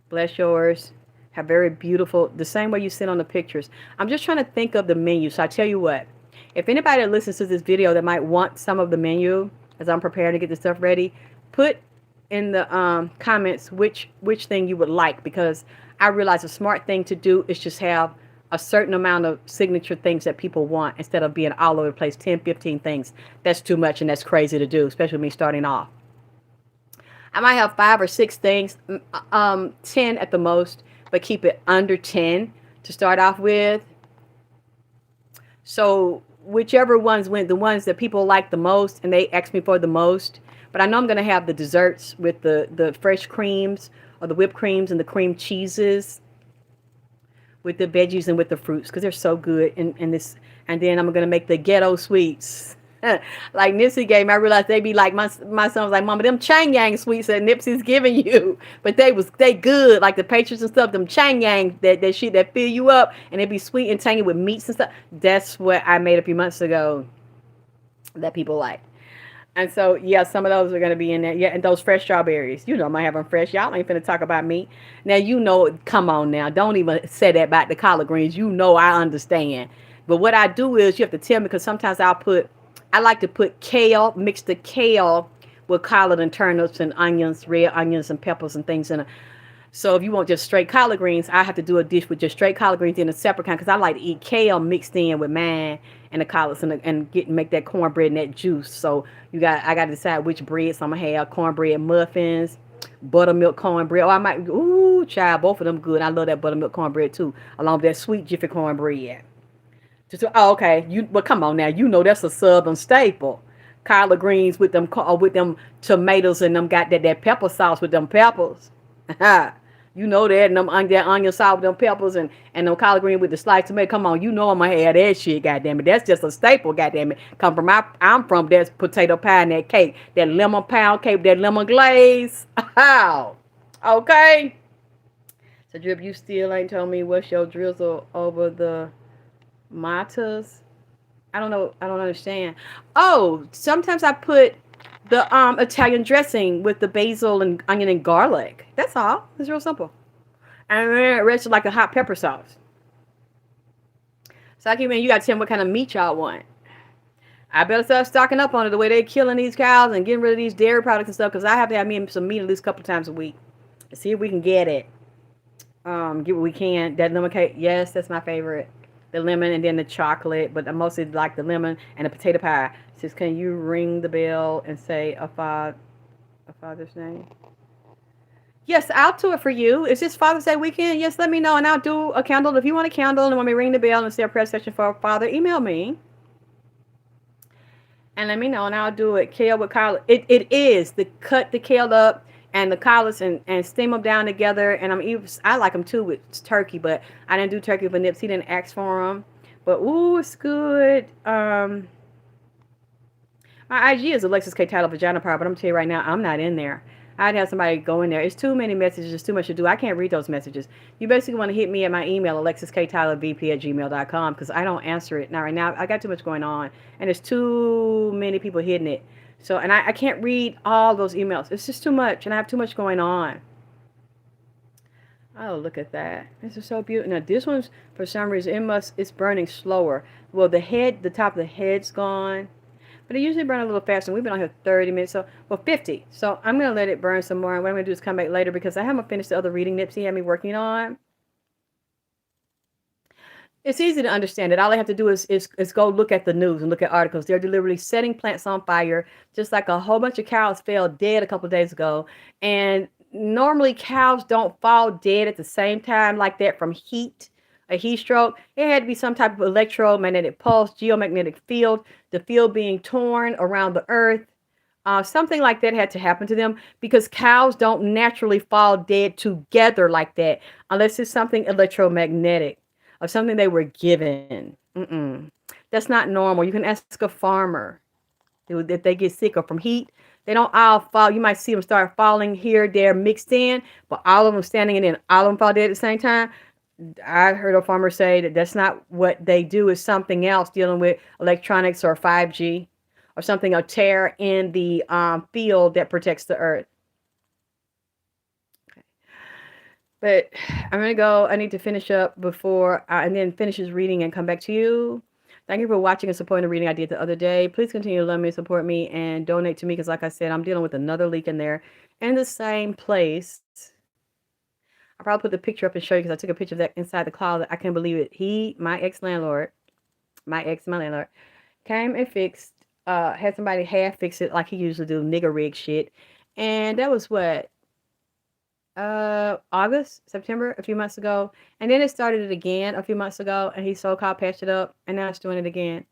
Bless yours. Have very beautiful, the same way you sit on the pictures. I'm just trying to think of the menu. So I tell you what, if anybody that listens to this video that might want some of the menu as I'm preparing to get the stuff ready, put in the comments which thing you would like, because I realize a smart thing to do is just have a certain amount of signature things that people want instead of being all over the place, 10, 15 things. That's too much and that's crazy to do, especially me starting off. I might have 5 or 6 things, 10 at the most, but keep it under 10 to start off with. So whichever ones went, the ones that people like the most and they ask me for the most. But I know I'm going to have the desserts with the fresh creams or the whipped creams and the cream cheeses with the veggies and with the fruits, because they're so good in this. And then I'm going to make the ghetto sweets. Like Nipsey gave me, I realized they be like, my son was like, Mama, them Chang Yang sweets that Nipsey's giving you, but they good, like the Patriots and stuff, them Chang Yang, that shit that fill you up, and it be sweet and tangy with meats and stuff. That's what I made a few months ago that people like. And so, yeah, some of those are going to be in there. Yeah, and those fresh strawberries. You know, I might have them fresh. Y'all ain't finna talk about me. Now, you know, come on now. Don't even say that about the collard greens. You know I understand. But what I do is you have to tell me, because sometimes I like to put kale, mix the kale with collard and turnips and onions, red onions and peppers and things in it. So if you want just straight collard greens, I have to do a dish with just straight collard greens in a separate kind, because I like to eat kale mixed in with mine and the collards and make that cornbread and that juice. So I got to decide which bread. So I'm gonna have cornbread muffins, buttermilk cornbread. Oh, I might, ooh, child, both of them good. I love that buttermilk cornbread too, along with that sweet Jiffy cornbread. Oh, okay. But come on now. You know that's a Southern staple. Collard greens with them tomatoes and them got that pepper sauce with them peppers. You know that, and that onion sauce with them peppers and them collard green with the sliced tomato. Come on, you know I'm gonna have that shit. Goddamn it, that's just a staple. Goddamn it, I'm from that potato pie and that cake, that lemon pound cake, that lemon glaze. Okay. So Drip, you still ain't told me what's your drizzle over the matas. I don't know. I don't understand. Oh, sometimes I put the Italian dressing with the basil and onion and garlic. That's all. It's real simple. And then the rest is like a hot pepper sauce. So I keep saying, you got to tell me what kind of meat y'all want. I better start stocking up on it, the way they're killing these cows and getting rid of these dairy products and stuff, because I have to have me some meat at least a couple times a week. See if we can get it. Get what we can. That lemon cake, yes, that's my favorite. The lemon and then the chocolate, but I mostly like the lemon and the potato pie. Says, can you ring the bell and say a father's name? Yes, I'll do it for you. Is this Father's Day weekend? Yes, let me know, and I'll do a candle. If you want a candle and want me to ring the bell and say a prayer session for a father, email me. And let me know, and I'll do it. Kale with collard. It is. Cut the kale up and the collards and steam them down together. And I like them too with turkey, but I didn't do turkey for Nips. He didn't ask for them. But ooh, it's good. My IG is Alexis K. Tyler Vagina Power, but I'm telling you right now, I'm not in there. I'd have somebody go in there. It's too many messages. It's too much to do. I can't read those messages. You basically want to hit me at my email, alexiskttylervp@gmail.com, because I don't answer it. Now, right now, I got too much going on, and there's too many people hitting it. So, and I can't read all those emails. It's just too much, and I have too much going on. Oh, look at that. This is so beautiful. Now, this one's, for some reason, it's burning slower. Well, the top of the head's gone. But it usually burns a little faster. We've been on here 30 minutes, so, well, 50. So I'm going to let it burn some more. And what I'm going to do is come back later because I haven't finished the other reading Nipsey had me working on. It's easy to understand it. All I have to do is go look at the news and look at articles. They're deliberately setting plants on fire, just like a whole bunch of cows fell dead a couple of days ago. And normally cows don't fall dead at the same time like that from heat, a heat stroke. It had to be some type of electromagnetic pulse, geomagnetic field, the field being torn around the earth. Something like that had to happen to them because cows don't naturally fall dead together like that unless it's something electromagnetic or something they were given. Mm-mm. That's not normal. You can ask a farmer if they get sick or from heat. They don't all fall. You might see them start falling here, there, mixed in, but all of them standing and then all of them fall dead at the same time. I heard a farmer say that that's not what they do. Is something else dealing with electronics or 5G or something, a tear in the field that protects the earth. But I'm gonna go. I need to finish up before and then finish his reading and come back to you. Thank you for watching and supporting the reading I did the other day. Please continue to love me, support me, and donate to me because, like I said, I'm dealing with another leak in there in the same place. I'll probably put the picture up and show you because I took a picture of that inside the closet. I can't believe it. My ex-landlord, my landlord, came and fixed, had somebody half fix it like he usually do, nigger rig shit. And that was what, August, September, a few months ago. And then it started it again a few months ago, and he so-called patched it up, and now it's doing it again.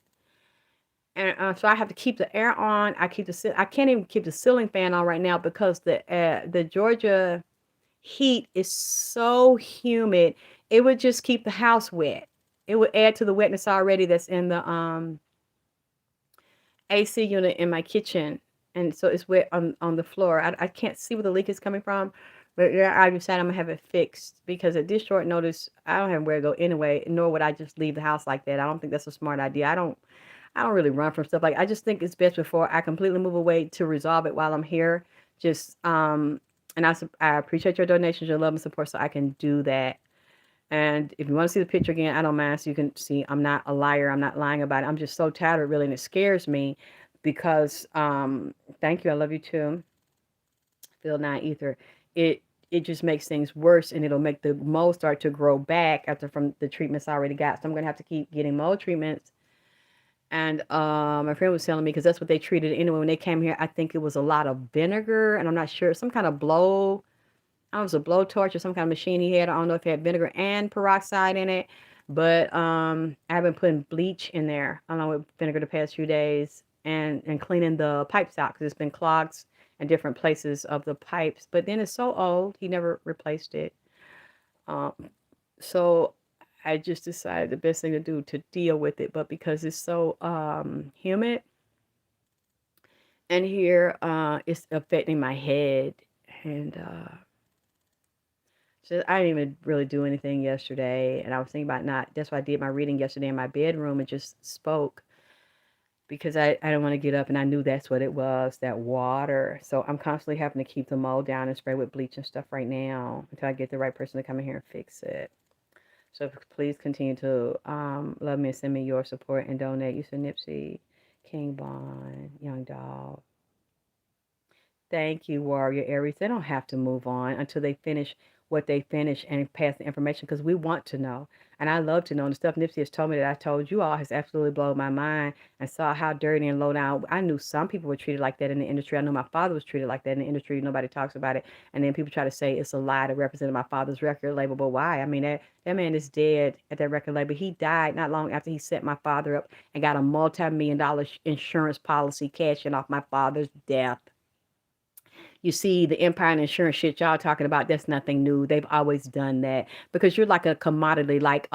And so I have to keep the air on. I can't even keep the ceiling fan on right now because the Georgia heat is so humid. It would just keep the house wet. It would add to the wetness already that's in the AC unit in my kitchen, and so it's wet on the floor. I can't see where the leak is coming from, but yeah, I decided I'm gonna have it fixed because at this short notice, I don't have where to go anyway. Nor would I just leave the house like that. I don't think that's a smart idea. I don't really run from stuff like. I just think it's best before I completely move away to resolve it while I'm here. Just and I appreciate your donations, your love and support, so I can do that. And if you want to see the picture again, I don't mind. So you can see I'm not a liar. I'm not lying about it. I'm just so tired, really, and it scares me because thank you. I love you too. Phil Nine Ether. It it just makes things worse, and it'll make the mold start to grow back after from the treatments I already got. So I'm gonna have to keep getting mold treatments. And my friend was telling me because that's what they treated anyway when they came here. I think it was a lot of vinegar, and I'm not sure some kind of blow. I don't know, it was a blowtorch or some kind of machine he had. I don't know if it had vinegar and peroxide in it, but I've been putting bleach in there along with vinegar the past few days and cleaning the pipes out because it's been clogs in different places of the pipes. But then it's so old, he never replaced it. Um, so I just decided the best thing to do to deal with it. But because it's so humid and here, it's affecting my head and. So I didn't even really do anything yesterday, and I was thinking about not. That's why I did my reading yesterday in my bedroom and just spoke because I don't want to get up, and I knew that's what it was, that water. So I'm constantly having to keep the mold down and spray with bleach and stuff right now until I get the right person to come in here and fix it. So please continue to love me and send me your support and donate. You said Nipsey, King Bond, Young Dog. Thank you, Warrior Aries. They don't have to move on until they finish what they finish and pass the information because we want to know. And I love to know. And the stuff Nipsey has told me that I told you all has absolutely blown my mind and saw how dirty and low down. I knew some people were treated like that in the industry. I know my father was treated like that in the industry. Nobody talks about it. And then people try to say it's a lie to represent my father's record label. But why? I mean, that man is dead at that record label. He died not long after he set my father up and got a multi-million-dollar insurance policy cashing off my father's death. You see the empire and insurance shit y'all talking about, that's nothing new. They've always done that because you're like a commodity, like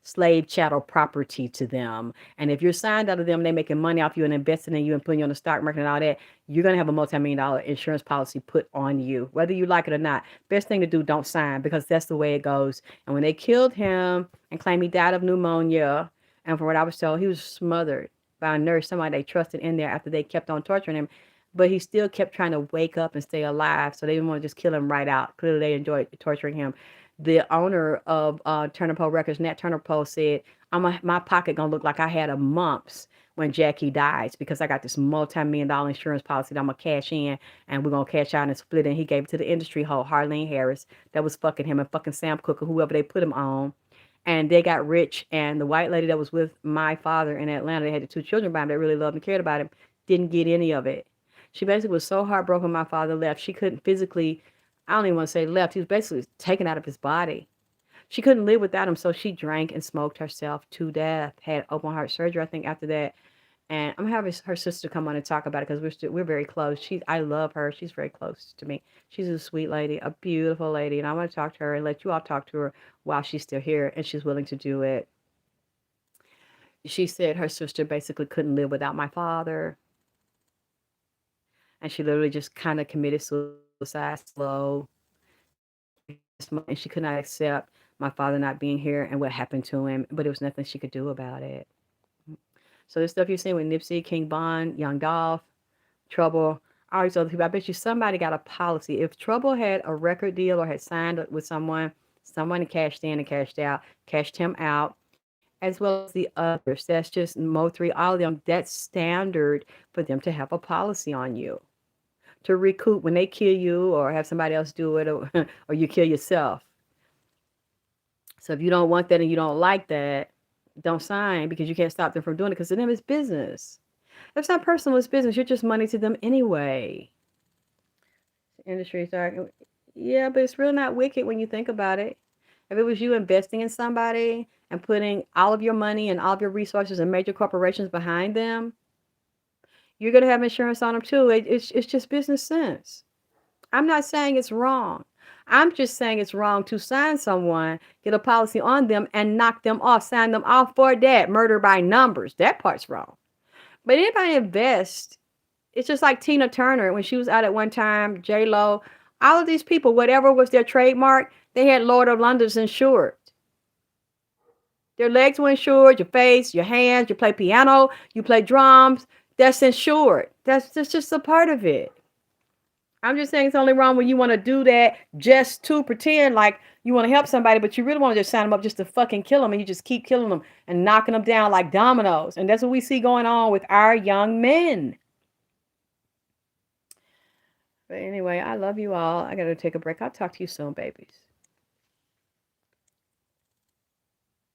slave chattel property to them. And if you're signed out of them, they making money off you and investing in you and putting you on the stock market and all that, you're going to have a multi-million-dollar insurance policy put on you, whether you like it or not. Best thing to do, don't sign because that's the way it goes. And when they killed him and claimed he died of pneumonia, and from what I was told, he was smothered by a nurse, somebody they trusted in there after they kept on torturing him, but he still kept trying to wake up and stay alive. So they didn't want to just kill him right out. Clearly, they enjoyed torturing him. The owner of Turner Poe Records, Nat Turner Poe, said, My pocket gonna look like I had a mumps when Jackie dies because I got this multi-million-dollar insurance policy that I'm gonna cash in and we're gonna cash out and split it. And he gave it to the industry hoe, Harlene Harris, that was fucking him and fucking Sam Cooke or whoever they put him on. And they got rich. And the white lady that was with my father in Atlanta, they had the two children by him that really loved and cared about him, didn't get any of it. She basically was so heartbroken my father left. She couldn't physically, I don't even want to say left. He was basically taken out of his body. She couldn't live without him, so she drank and smoked herself to death. Had open heart surgery, I think, after that. And I'm having her sister come on and talk about it because we're very close. I love her. She's very close to me. She's a sweet lady, a beautiful lady, and I want to talk to her and let you all talk to her while she's still here and she's willing to do it. She said her sister basically couldn't live without my father, and she literally just kind of committed suicide slow, and she could not accept my father not being here and what happened to him, but there was nothing she could do about it. So this stuff you're seeing with Nipsey, King Von, Young Dolph, Trouble, all these other people, I bet you somebody got a policy. If Trouble had a record deal or had signed with someone cashed in and cashed out, cashed him out, as well as the others. That's just Mo3, all of them. That's standard for them to have a policy on you to recoup when they kill you or have somebody else do it or you kill yourself. So if you don't want that and you don't like that, don't sign because you can't stop them from doing it because to them it's business. If it's not personal, it's business. You're just money to them anyway. The industry, sorry. Yeah, but it's really not wicked when you think about it. If it was you investing in somebody and putting all of your money and all of your resources and major corporations behind them, you're going to have insurance on them too. It's just business sense. I'm not saying it's wrong. I'm just saying it's wrong to sign someone, get a policy on them, and knock them off, sign them off for that. Murder by numbers. That part's wrong. But anybody invest, it's just like Tina Turner when she was out at one time, J Lo, all of these people, whatever was their trademark, they had Lord of London's insured. Their legs were insured, your face, your hands, you play piano, you play drums, that's insured. That's just a part of it. I'm just saying it's only wrong when you want to do that just to pretend like you want to help somebody, but you really want to just sign them up just to fucking kill them, and you just keep killing them and knocking them down like dominoes. And that's what we see going on with our young men. But anyway, I love you all. I got to take a break. I'll talk to you soon, babies.